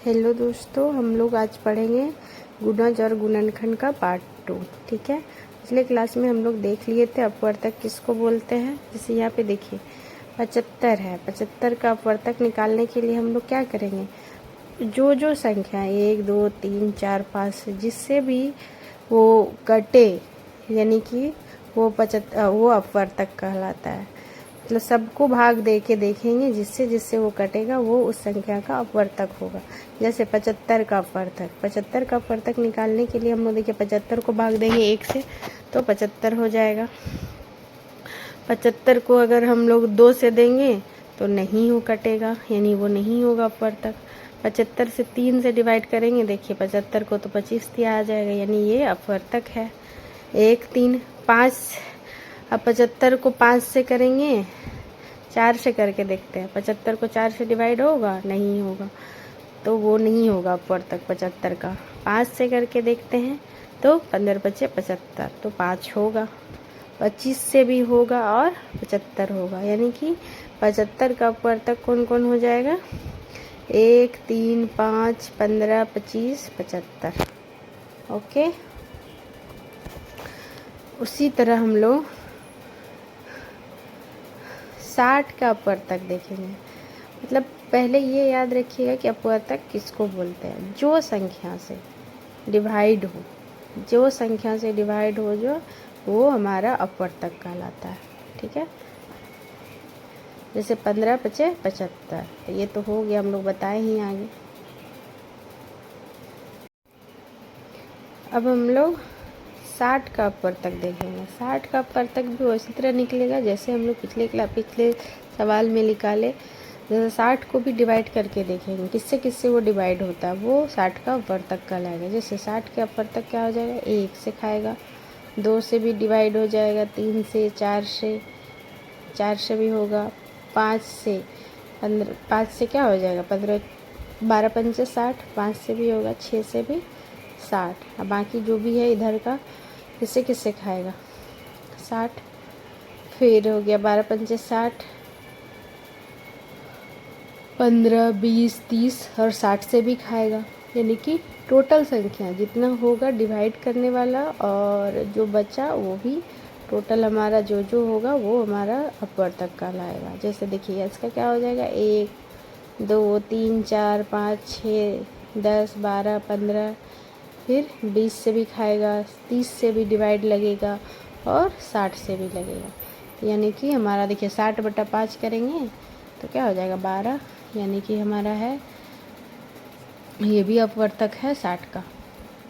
Hello दोस्तों, हम लोग आज पढ़ेंगे गुणज और गुणनखंड का पार्ट 2। ठीक है, पिछले क्लास में हम लोग देख लिए थे अपवर्तक किसको बोलते हैं। जैसे यहाँ पे देखिए 75 है, 75 का अपवर्तक निकालने के लिए हम लोग क्या करेंगे, जो संख्या 1 2 3 4 5 जिससे भी वो कटे, यानी कि वो अपवर्तक कहलाता है। मतलब सबको भाग दे के देखेंगे, जिससे जिससे वो कटेगा वो उस संख्या का अपवर्तक होगा। जैसे 75 का अपवर्तक, 75 का अपवर्तक निकालने के लिए हम लोग देखिए 75 को भाग देंगे 1 से तो 75 हो जाएगा। 75 को अगर हम लोग 2 से देंगे तो नहीं हो कटेगा, यानी वो नहीं होगा अपवर्तक। 75 से 3 से डिवाइड करेंगे, देखिए 75 को तो 25 दिया आ जाएगा, यानी ये अपवर्तक है। 1 3 5। अब 75 को 5 से करेंगे, 4 से करके देखते हैं। 75 को 4 से डिवाइड होगा, नहीं होगा, तो वो नहीं होगा अपवर्तक 75 का। 5 से करके देखते हैं तो 15 बचे 75, तो 5 होगा। 25 से भी होगा और 75 होगा, यानी कि 75 का अपवर्तक कौन कौन हो जाएगा, 1 3 5 15 25 75। ओके, उसी तरह हम लोग 60 का अपवर्तक देखेंगे। मतलब पहले ये याद रखिएगा कि अपवर्तक किसको बोलते हैं, जो संख्या से डिवाइड हो, जो संख्या से डिवाइड हो जो वो हमारा अपवर्तक कहलाता है। ठीक है, जैसे 15 बचे 75, तो ये तो हो गया, हम लोग बताए ही आगे। अब हम लोग 60 का अपवर्तक देखेंगे। 60 का अपवर्तक भी उसी तरह निकलेगा जैसे हम लोग पिछले सवाल में निकाले। जैसे 60 को भी डिवाइड करके देखेंगे, किससे किससे वो डिवाइड होता है, वो 60 का अपवर्तक कहलाएगा। जैसे 60 के अपवर्तक क्या हो जाएगा, 1 से खाएगा, 2 से भी डिवाइड हो जाएगा, 3 से, 4 से भी होगा, 5 से 15, 5 से क्या हो जाएगा 15, 12 पंचे 60, 5 से भी होगा, 6 से भी 60। अब बाकी जो भी है इधर का किससे किससे खाएगा 60, फिर हो गया 12 पंचे 60, 15 20 30 और 60 से भी खाएगा, यानी कि टोटल संख्या जितना होगा डिवाइड करने वाला और जो बचा वो भी टोटल हमारा जो होगा वो हमारा अपवर्तक कहलाएगा। जैसे देखिए इसका क्या हो जाएगा, 1 2 3 4 5 6 10 12 15, फिर 20 से भी खाएगा, 30 से भी डिवाइड लगेगा और 60 से भी लगेगा, यानी कि हमारा देखिए 60 बटा 5 करेंगे तो क्या हो जाएगा 12, यानी कि हमारा है ये भी अपवर्तक है 60 का।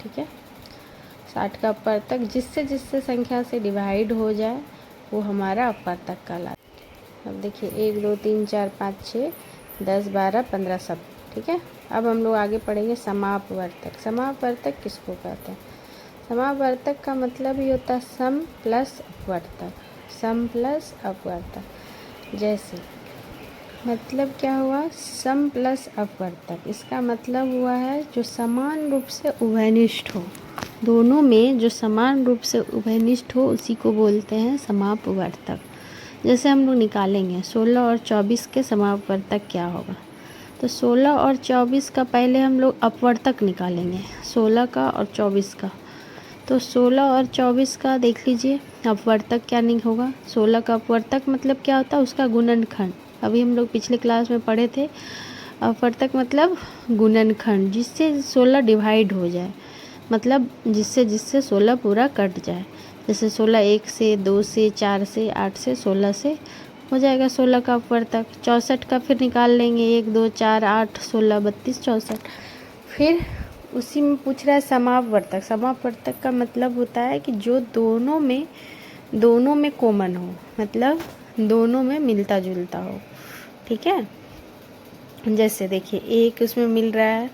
ठीक है, 60 का अपवर्तक जिससे जिससे संख्या से डिवाइड हो जाए वो हमारा अपवर्तक कहलाता है। अब देखिए 1 2 3 4 5 6 10 12 15 सब। ठीक है, अब हम लोग आगे पढ़ेंगे समापवर्तक। समापवर्तक किसको कहते हैं, समापवर्तक का मतलब ही होता है सम प्लस अपवर्तक, सम प्लस अपवर्तक। जैसे मतलब क्या हुआ, सम प्लस अपवर्तक, इसका मतलब हुआ है जो समान रूप से उभयनिष्ठ हो, दोनों में जो समान रूप से उभयनिष्ठ हो उसी को बोलते हैं समापवर्तक। जैसे हम लोग निकालेंगे 16 और 24 के समापवर्तक क्या होगा, तो 16 और 24 का पहले हम लोग अपवर्तक निकालेंगे, 16 का और 24 का। तो 16 और 24 का देख लीजिए अपवर्तक क्या नहीं होगा, 16 का अपवर्तक मतलब क्या होता है, उसका गुणनखंड। अभी हम लोग पिछले क्लास में पढ़े थे, अपवर्तक मतलब गुणनखंड, जिससे 16 डिवाइड हो जाए, मतलब जिससे जिससे 16 पूरा कट जाए। जैसे 16 1 से 2 से 4 से 8 से 16 से हो जाएगा 16 का अपवर्तक। 64 का फिर निकाल लेंगे, 1 2 4 8 16 32 64। फिर उसी में पूछ रहा है समापवर्तक। समापवर्तक का मतलब होता है कि जो दोनों में कॉमन हो, मतलब दोनों में मिलता जुलता हो। ठीक है, जैसे देखिए एक उसमें मिल रहा है,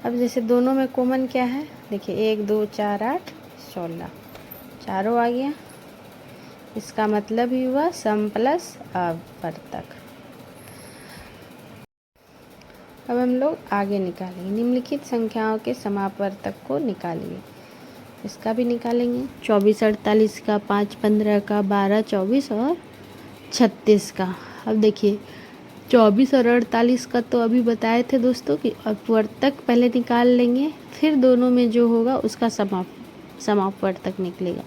अब जैसे दोनों में कॉमन क्या है, देखिए 1 2 4 8 16, चारों आ गया, इसका मतलब ही हुआ सम प्लस अपवर्तक। अब हम लोग आगे निकालेंगे, निम्नलिखित संख्याओं के समापवर्तक को निकालिए। इसका भी निकालेंगे, 24 48 का, 5 15 का, 12 24 और 36 का। अब देखिए 24 और 48 का तो अभी बताए थे दोस्तों कि अपवर्तक पहले निकाल लेंगे, फिर दोनों में जो होगा उसका समापवर्तक निकलेगा।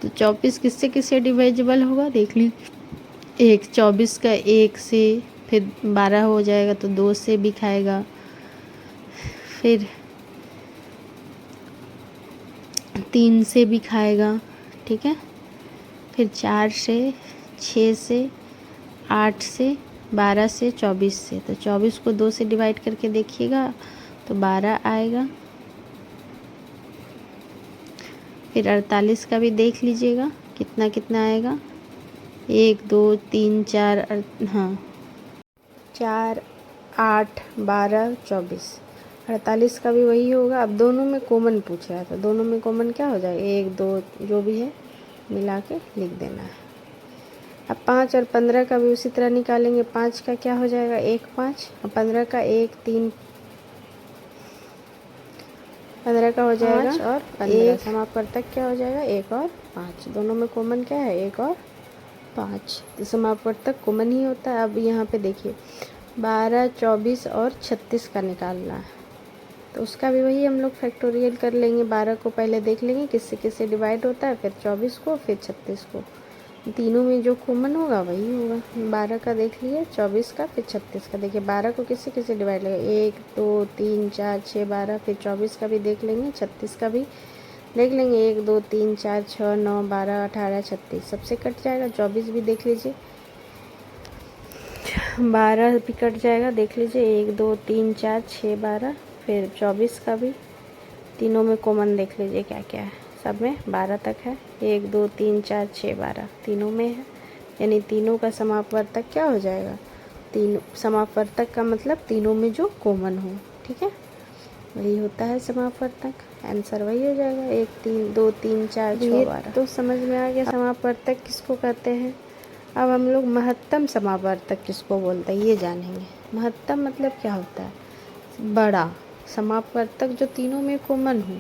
तो 24 किससे किससे डिवाइजेबल होगा देख लीजिए। 24 का 1 से, फिर 12 हो जाएगा तो 2 से भी खाएगा, फिर 3 से भी खाएगा, ठीक है, फिर 4 से, 6 से, 8 से, 12 से, 24 से। तो 24 को 2 से डिवाइड करके देखिएगा तो 12 आएगा। फिर 48 का भी देख लीजिएगा कितना कितना आएगा, 1 2 3 4, हाँ 4 8 12 24। 48 का भी वही होगा। अब दोनों में कॉमन पूछ रहा है तो दोनों में कॉमन क्या हो जाएगा, 1 2 जो भी है मिला के लिख देना है। अब 5 और 15 का भी उसी तरह निकालेंगे। 5 का क्या हो जाएगा, 1 5, और 15 का 1 3, 15 का हो जाएगा और 15 समापवर्तक क्या हो जाएगा, 1 और 5। दोनों में कॉमन क्या है, 1 और 5, तो समापवर्तक कॉमन ही होता है। अब यहाँ पे देखिए 12 24 और 36 का निकालना है तो उसका भी वही हम लोग फैक्टोरियल कर लेंगे। 12 को पहले देख लेंगे किससे किससे डिवाइड होता है, फिर 24 को, फिर 36 को। तीनों में जो कॉमन होगा वही होगा। 12 का देख लिए, 24 का, फिर 36 का। देखिए 12 को किससे किससे डिवाइड लगेगा, 1 2 3 4 6 12। फिर 24 का भी देख लेंगे, 36 का भी देख लेंगे, 1 2 3 4 6 9 12 18 36 सबसे कट जाएगा। 24 भी देख लीजिए, 12 भी कट जाएगा, देख लीजिए 1 2 3 4 6 12। फिर 24 का भी, तीनों में कॉमन देख लीजिए क्या क्या है, सब में 12 तक है, 1 2 3 4 6 12 तीनों में है, यानी तीनों का समापवर्तक क्या हो जाएगा, तीनों समापवर्तक का मतलब तीनों में जो कॉमन हो, ठीक है, वही होता है समापवर्तक। आंसर वही हो जाएगा, 1 3 2 3 4 6 12। तो समझ में आ गया समापवर्तक किसको कहते हैं। अब हम लोग महत्तम समापवर्तक किसको बोलते हैं ये जानेंगे। महत्तम मतलब क्या होता है, बड़ा समापवर्तक जो तीनों में कॉमन हो,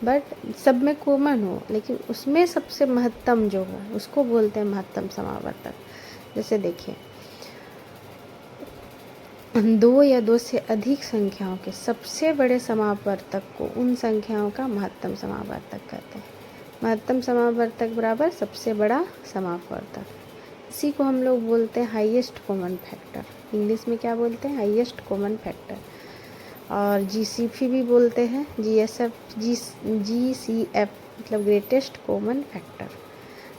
बट सब में कॉमन हो लेकिन उसमें सबसे महत्तम जो हो उसको बोलते हैं महत्तम समापवर्तक। जैसे देखिए 2 या 2 से अधिक संख्याओं के सबसे बड़े समापवर्तक को उन संख्याओं का महत्तम समापवर्तक कहते हैं। महत्तम समापवर्तक बराबर सबसे बड़ा समापवर्तक, इसी को हम लोग बोलते हैं हाईएस्ट कॉमन फैक्टर। इंग्लिश में क्या बोलते हैं, हाईएस्ट कॉमन फैक्टर। और जीसीएफ भी बोलते हैं, जीसीएफ मतलब ग्रेटेस्ट कॉमन फैक्टर।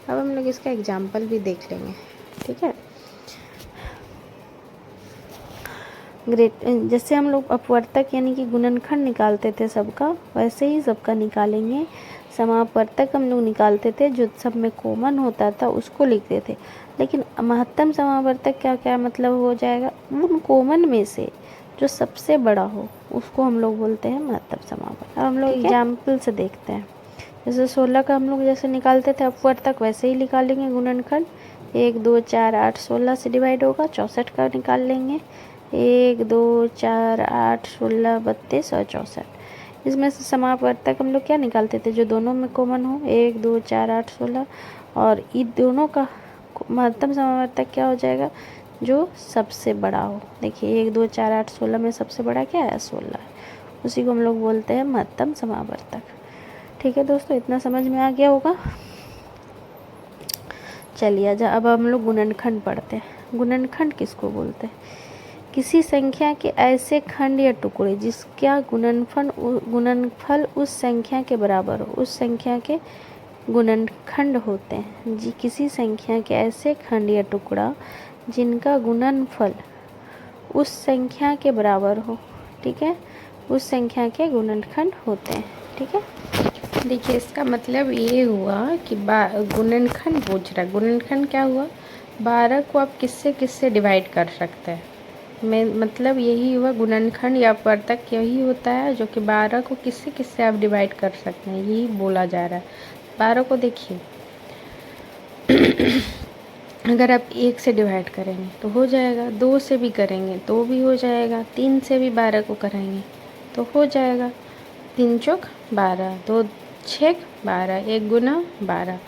अब हम लोग इसका एग्जाम्पल भी देख लेंगे, ठीक है। जैसे हम लोग अपवर्तक यानी कि गुणनखंड निकालते थे सबका, वैसे ही सबका निकालेंगे। समापवर्तक हम लोग निकालते थे जो सब में कॉमन होता था उसको लिखते थे, लेकिन महत्तम समापवर्तक क्या क्या मतलब हो जाएगा, उन कॉमन में से जो सबसे बड़ा हो उसको हम लोग बोलते हैं महत्तम समापवर्तक। अब हम लोग एग्जाम्पल से देखते हैं। जैसे 16 का हम लोग जैसे निकालते थे अपवर्तक, वैसे ही निकालेंगे गुणनखंड। 1 2 4 8 16 से डिवाइड होगा। 64 का निकाल लेंगे, 1 2 4 8 16 32 और 64। इसमें से समापवर्तक हम लोग क्या निकालते थे, जो दोनों में कॉमन हो, 1 2 4 8 16। और इन दोनों का महत्तम समापवर्तक क्या हो जाएगा, जो सबसे बड़ा हो। देखिए 1 2 4 8 16 में सबसे बड़ा क्या है, 16 है, उसी को हम लोग बोलते हैं महत्तम समापवर्तक। ठीक है दोस्तों, इतना समझ में आ गया होगा। चलिए अच्छा अब हम लोग गुणनखंड पढ़ते हैं। गुणनखंड किसको बोलते हैं, किसी संख्या के ऐसे खंड या टुकड़े जिसका गुणनफल उस संख्या के बराबर हो, उस संख्या के गुणनखंड होते हैं। जी किसी संख्या के ऐसे खंड या टुकड़ा जिनका गुणनफल उस संख्या के बराबर हो, ठीक है, उस संख्या के गुणनखंड होते हैं। ठीक है, देखिए इसका मतलब ये हुआ कि गुणनखंड पूछ रहा है। गुणनखंड क्या हुआ, 12 को आप किससे किससे डिवाइड कर सकते हैं, मतलब यही हुआ गुणनखंड या अपवर्तक यही होता है जो कि 12 को किससे किससे आप डिवाइड कर सकते हैं, यही बोला जा रहा है। 12 को देखिए अगर आप 1 से डिवाइड करेंगे तो हो जाएगा, 2 से भी करेंगे तो भी हो जाएगा, 3 से भी 12 को करेंगे तो हो जाएगा। 3 चौक 12, 2 6 12, 1 गुना 12,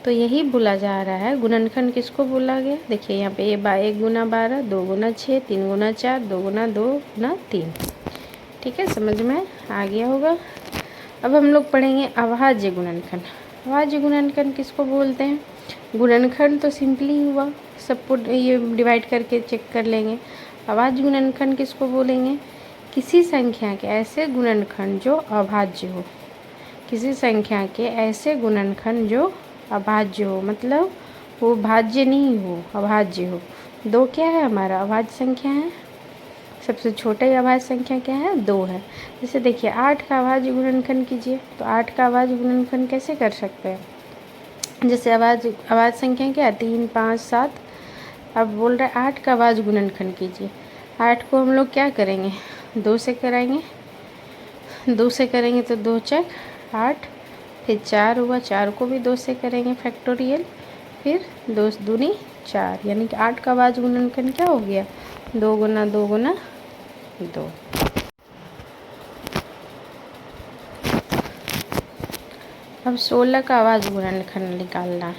तो यही बोला जा रहा है गुणनखंड किसको बोला गया। देखिए यहाँ पे 1 गुना 12, 2 गुना 6, 3 गुना 4, 2 गुना 2 गुना 3। ठीक है, समझ में आ गया होगा। अब हम लोग पढ़ेंगे अभाज्य गुणनखंड। अभाज्य गुणनखंड किसको बोलते हैं। गुणनखंड तो सिंपली हुआ, सबको ये डिवाइड करके चेक कर लेंगे। अभाज्य गुणनखंड किसको बोलेंगे, किसी संख्या के ऐसे गुणनखंड जो अभाज्य हो। किसी संख्या के ऐसे गुणनखंड जो अभाज्य हो, मतलब वो भाज्य नहीं हो, अभाज्य हो। 2 क्या है हमारा अभाज्य संख्या है, सबसे छोटा ही अभाज्य संख्या क्या है, 2 है। जैसे देखिए 8 का अभाज्य गुणनखंड कीजिए, तो 8 का अभाज्य गुणनखंड कैसे कर सकते हैं। जैसे अभाज्य संख्या क्या है, 3, 5, 7। अब बोल रहे 8 का अभाज्य गुणनखंड कीजिए। 8 को हम लोग क्या करेंगे, 2 से कराएंगे। 2 से करेंगे तो 2 चक 8, फिर 4 हुआ, 4 को भी 2 से करेंगे फैक्टोरियल, फिर 2 दूनी 4, यानी कि 8 का अभाज्य गुणनखंड क्या हो गया, 2 गुना 2 गुना 2। अब 16 का अभाज्य गुणनखंड निकालना है।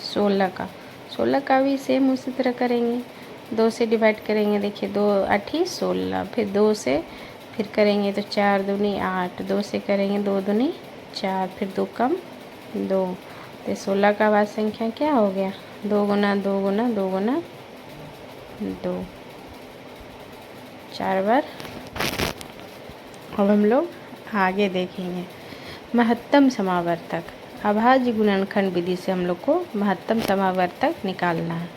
16 का भी सेम उसी तरह करेंगे, 2 से डिवाइड करेंगे। देखिए 2 8 16, फिर 2 से फिर करेंगे तो 4 दूनी 8, 2 से करेंगे 2 दूनी 4, फिर 2 कम 2। तो 16 का अभाज्य संख्या क्या हो गया, 2 गुना 2 गुना 2 गुना 2, 4 बार। अब हम लोग आगे देखेंगे महत्तम समावर्तक। अभाज्य गुणनखंड विधि से हम लोग को महत्तम समावर्तक निकालना है।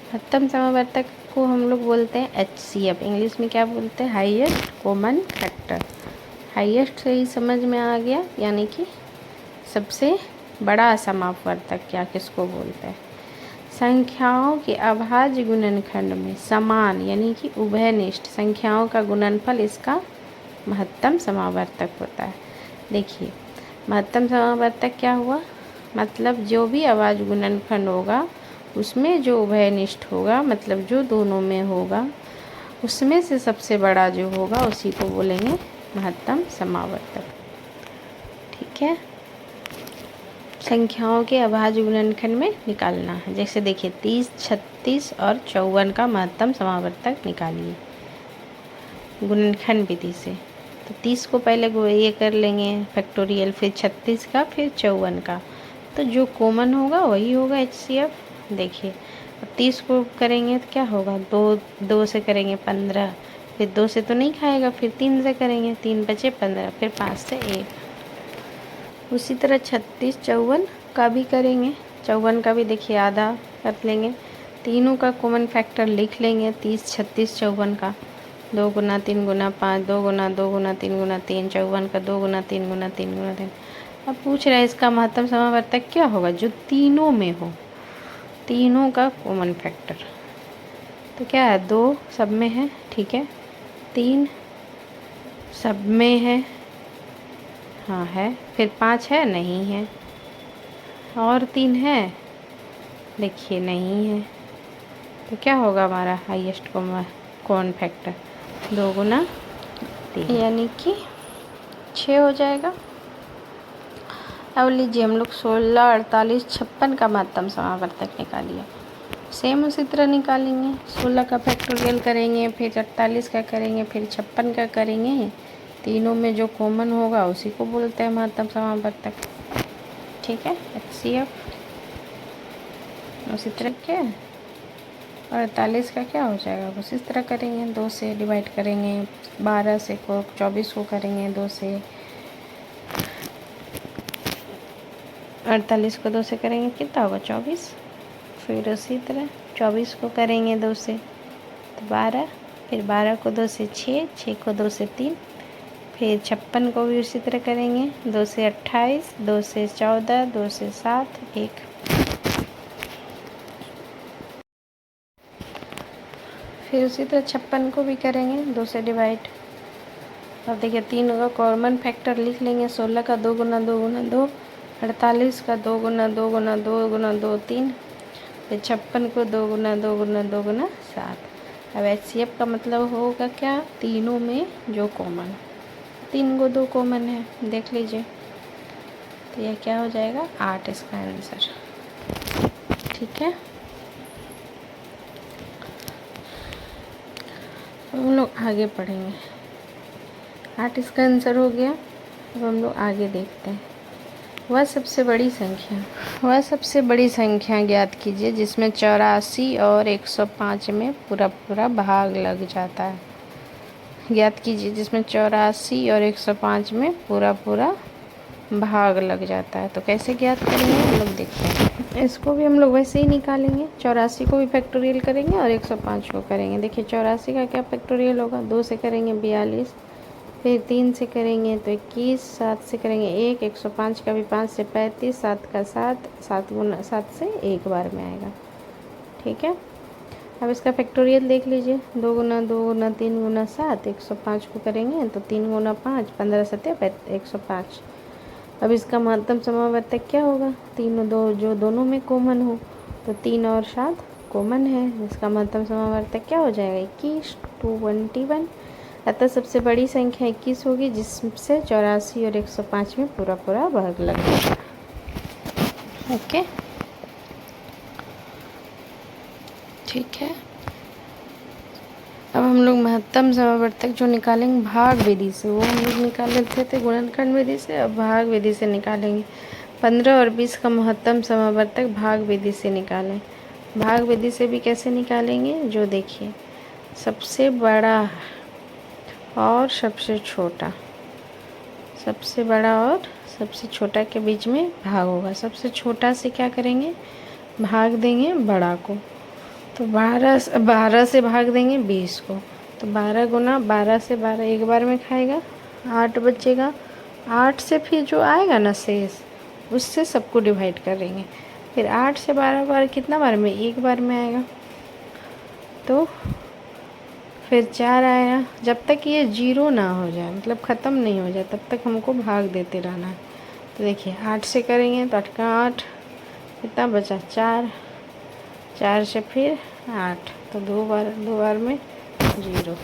महत्तम समावर्तक को हम लोग बोलते हैं HCF, इंग्लिश में क्या बोलते हैं, हाईएस्ट कॉमन फैक्टर। हाईएस्ट से ही समझ में आ गया, यानी कि सबसे बड़ा समावर्तक क्या किसको बोलते हैं। संख्याओं के अभाज्य गुणनखंड में समान यानी कि उभयनिष्ठ संख्याओं का गुणनफल इसका महत्तम समावर्तक होता है। देखिए महत्तम समावर्तक क्या हुआ, मतलब जो भी अभाज्य गुणनखंड होगा उसमें जो उभयनिष्ठ होगा, मतलब जो दोनों में होगा, उसमें से सबसे बड़ा जो होगा उसी को बोलेंगे महत्तम समावर्तक। ठीक है, संख्याओं के अभाज्य गुणनखंड में निकालना है। जैसे देखिए 30, 36 और 54 का महत्तम समावर्तक निकालिए गुणनखंड विधि से। तो 30 को पहले ये कर लेंगे फैक्टोरियल, फिर 36 का, फिर 54 का। तो जो कॉमन होगा वही होगा HCF। देखिए अब 30 को करेंगे तो क्या होगा, 2 से करेंगे 15, फिर 2 से तो नहीं खाएगा, फिर 3 से करेंगे, 3 बचे 15, फिर 5 से 1। उसी तरह 36, 54 का भी करेंगे। 54 का भी देखिए आधा कर लेंगे, तीनों का कॉमन फैक्टर लिख लेंगे, 30, 36, 54 का। 2 गुना 3 गुना 5, 2 गुना 2 गुना 3 गुना 3, 54 का 2 गुना 3 गुना 3 गुना 3। अब पूछ रहा है इसका महत्तम समावर्तक क्या होगा, जो तीनों में हो, तीनों का कॉमन फैक्टर। तो क्या है, 2 सब में है, ठीक है, 3 सब में है, हाँ है, फिर 5 है, नहीं है, और 3 है, देखिए नहीं है। तो क्या होगा हमारा हाईएस्ट कॉमन फैक्टर, 2 गुना 3, यानी कि 6 हो जाएगा। अब लीजिए हम लोग 16, 48, 56 का महत्तम समावर्तक निकालिए। सेम उसी तरह निकालेंगे, 16 का फैक्टोरियल करेंगे, फिर 48 का करेंगे, फिर 56 का करेंगे। तीनों में जो कॉमन होगा उसी को बोलते हैं महत्तम समावर्तक। ठीक है, HCF। उसी तरह क्या, और 48 का क्या हो जाएगा, उसी तरह करेंगे, 2 से डिवाइड करेंगे, 12 से को 24 को करेंगे 2 से, 48 को 2 से करेंगे कितना होगा, 24। फिर उसी तरह 24 को करेंगे 2 से तो 12, फिर 12 को 2 से 6, 6 को 2 से 3, फिर 56 को भी उसी तरह करेंगे, 2 से 28, 2 से 14, 2 से 7, 1। फिर उसी तरह 56 को भी करेंगे 2 से डिवाइड। अब देखिए तीनों का कॉमन फैक्टर लिख लेंगे, 16 का 2 गुना 2 गुना 2, 48 का 2 गुना 2 गुना 2 गुना 2 3, फिर 56 को 2 गुना 2 गुना 2 गुना 7। अब HCF का मतलब होगा क्या, तीनों में जो कॉमन, 3 को 2 कॉमन है, देख लीजिए। तो यह क्या हो जाएगा, 8 इसका आंसर। ठीक है, हम लोग आगे पढ़ेंगे। 8 इसका आंसर हो गया। अब हम लोग आगे देखते हैं। वह सबसे बड़ी संख्या ज्ञात कीजिए जिसमें 84 और 105 में पूरा पूरा भाग लग जाता है। ज्ञात कीजिए जिसमें 84 और 105 में पूरा पूरा भाग लग जाता है। तो कैसे ज्ञात करेंगे हम लोग देखते हैं। इसको भी हम लोग वैसे ही निकालेंगे। 84 को भी फैक्टोरियल करेंगे और 105 को करेंगे। देखिए 84 का क्या फैक्टोरियल होगा, 2 से करेंगे 42, फिर 3 से करेंगे तो 21, 7 से करेंगे 1, 105 का भी 5 से 35, 7 का 7, 7 गुना 7 से एक बार में आएगा। ठीक है, अब इसका फैक्टोरियल देख लीजिए। 2 गुना 2 गुना 3 गुना 7, 105 को करेंगे तो 3 गुना 5, 15 सत्ते 105। अब इसका महत्तम समावर्तक क्या होगा, 3 2 जो दोनों में कॉमन हो, तो 3 और 7 कॉमन है। इसका महत्तम समावर्तक क्या हो जाएगा, 21, 221। अतः सबसे बड़ी संख्या 21 होगी जिससे 84 और 105 में पूरा पूरा भाग लग जाएगा। ओके, ठीक है। अब हम लोग महत्तम समावर्तक जो निकालेंगे भाग विधि से, वो हम लोग निकाल लेते थे गुणनखंड विधि से, अब भाग विधि से निकालेंगे। 15 और 20 का महत्तम समावर्तक भाग विधि से निकालें। भाग विधि से भी कैसे निकालेंगे, जो देखिए सबसे बड़ा और सबसे छोटा, सबसे बड़ा और सबसे छोटा के बीच में भाग होगा। सबसे छोटा से क्या करेंगे, भाग देंगे बड़ा को, तो 12 से भाग देंगे 20 को, तो 12 गुना 12 से 12 एक बार में खाएगा, 8 बचेगा। 8 से फिर जो आएगा ना शेष, उससे सबको डिवाइड करेंगे। फिर 8 से 12 बार कितना बार में, एक बार में आएगा, तो फिर 4 आया। जब तक ये 0 ना हो जाए, मतलब ख़त्म नहीं हो जाए, तब तक हमको भाग देते रहना है। तो देखिए 8 से करेंगे तो 8 का 8, कितना बचा 4, 4 से फिर 8, तो 2 बार में 0।